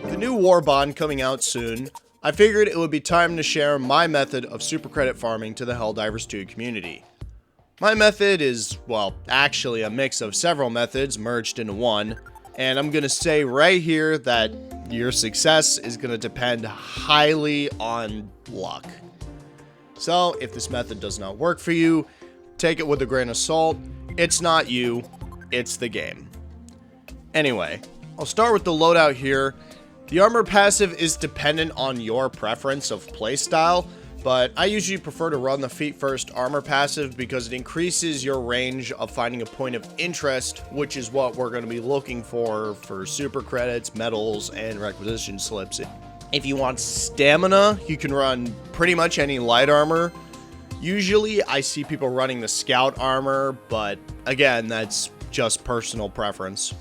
With the new Warbond coming out soon, I figured it would be time to share my method of super credit farming to the Helldivers 2 community. My method is, well, actually a mix of several methods merged into one, and I'm gonna say right here that your success is gonna depend highly on luck. So, if this method does not work for you, take it with a grain of salt. It's not you, it's the game. Anyway, I'll start with the loadout here. The armor passive is dependent on your preference of playstyle, but I usually prefer to run the feet first armor passive because it increases your range of finding a point of interest, which is what we're going to be looking for super credits, medals, and requisition slips. If you want stamina, you can run pretty much any light armor. Usually I see people running the scout armor, but again, that's just personal preference.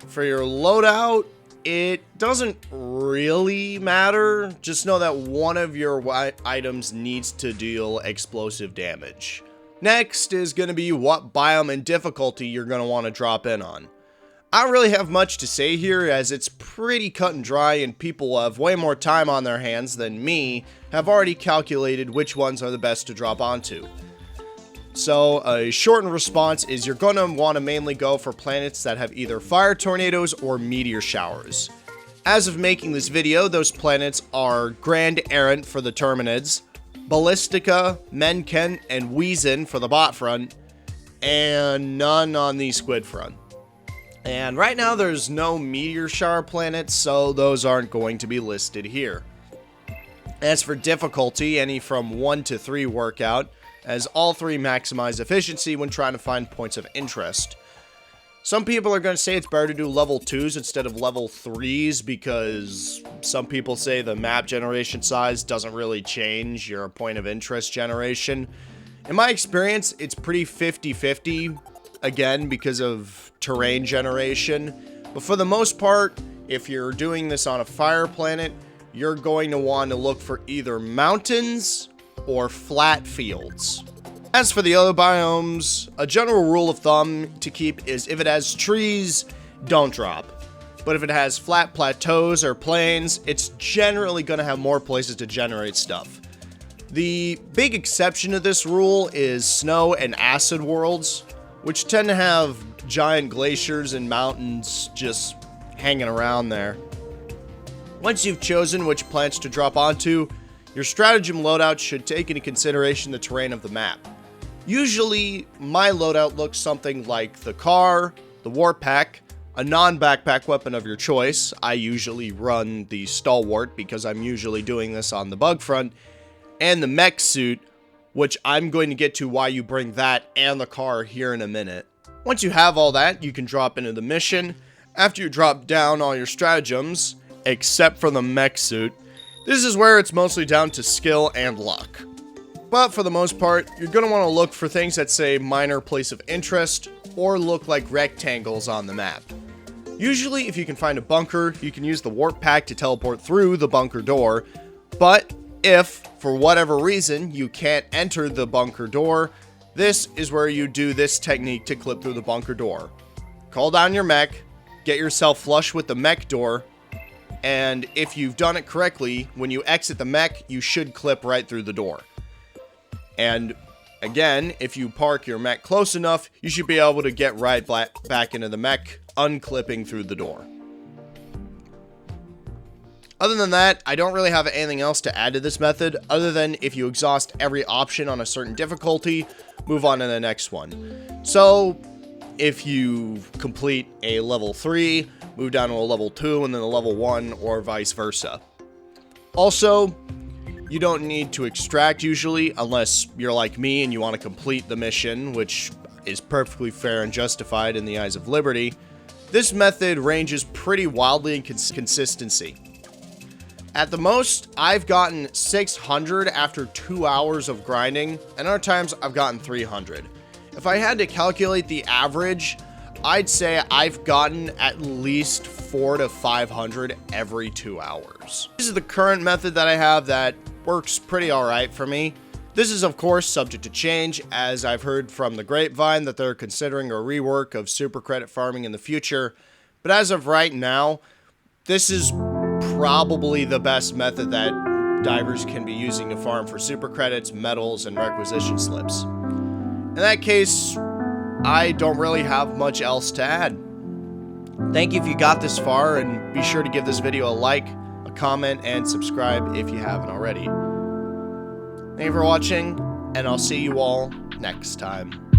For your loadout, it doesn't really matter. Just know that one of your items needs to deal explosive damage. Next is going to be what biome and difficulty you're going to want to drop in on. I don't really have much to say here as it's pretty cut and dry and people who have way more time on their hands than me have already calculated which ones are the best to drop onto. So a shortened response is you're going to want to mainly go for planets that have either fire tornadoes or meteor showers. As of making this video, those planets are Grand Errant for the Terminids, Ballistica, Menken, and Weezin for the bot front, and none on the squid front. And right now there's no meteor shower planets, so those aren't going to be listed here. As for difficulty, any from 1 to 3 work out, as all three maximize efficiency when trying to find points of interest. Some people are going to say it's better to do level 2s instead of level 3s because some people say the map generation size doesn't really change your point of interest generation. In my experience, it's pretty 50-50, again, because of terrain generation. But for the most part, if you're doing this on a fire planet, you're going to want to look for either mountains or flat fields. As for the other biomes, a general rule of thumb to keep is if it has trees, don't drop. But if it has flat plateaus or plains, it's generally going to have more places to generate stuff. The big exception to this rule is snow and acid worlds, which tend to have giant glaciers and mountains just hanging around there. Once you've chosen which planets to drop onto, your stratagem loadout should take into consideration the terrain of the map. Usually, my loadout looks something like the car, the warp pack, a non-backpack weapon of your choice. I usually run the stalwart because I'm usually doing this on the bug front, and the mech suit, which I'm going to get to why you bring that and the car here in a minute. Once you have all that, you can drop into the mission. After you drop down all your stratagems, except for the mech suit, this is where it's mostly down to skill and luck. But for the most part, you're going to want to look for things that say minor place of interest or look like rectangles on the map. Usually, if you can find a bunker, you can use the warp pack to teleport through the bunker door. But if, for whatever reason, you can't enter the bunker door, this is where you do this technique to clip through the bunker door. Call down your mech, get yourself flush with the mech door, and if you've done it correctly, when you exit the mech, you should clip right through the door. And again, if you park your mech close enough, you should be able to get right back into the mech, unclipping through the door. Other than that, I don't really have anything else to add to this method, other than if you exhaust every option on a certain difficulty, move on to the next one. So, if you complete a level 3, move down to a level 2 and then a level 1 or vice versa. Also, you don't need to extract usually unless you're like me and you want to complete the mission, which is perfectly fair and justified in the eyes of Liberty. This method ranges pretty wildly in consistency. At the most, I've gotten 600 after 2 hours of grinding, and other times I've gotten 300. If I had to calculate the average, I'd say I've gotten at least 400 to 500 every 2 hours. This is the current method that I have that works pretty alright for me. This is of course subject to change, as I've heard from the grapevine that they're considering a rework of super credit farming in the future, but as of right now, this is probably the best method that divers can be using to farm for super credits, medals, and requisition slips. In that case, I don't really have much else to add. Thank you if you got this far, and be sure to give this video a like, a comment, and subscribe if you haven't already. Thank you for watching, and I'll see you all next time.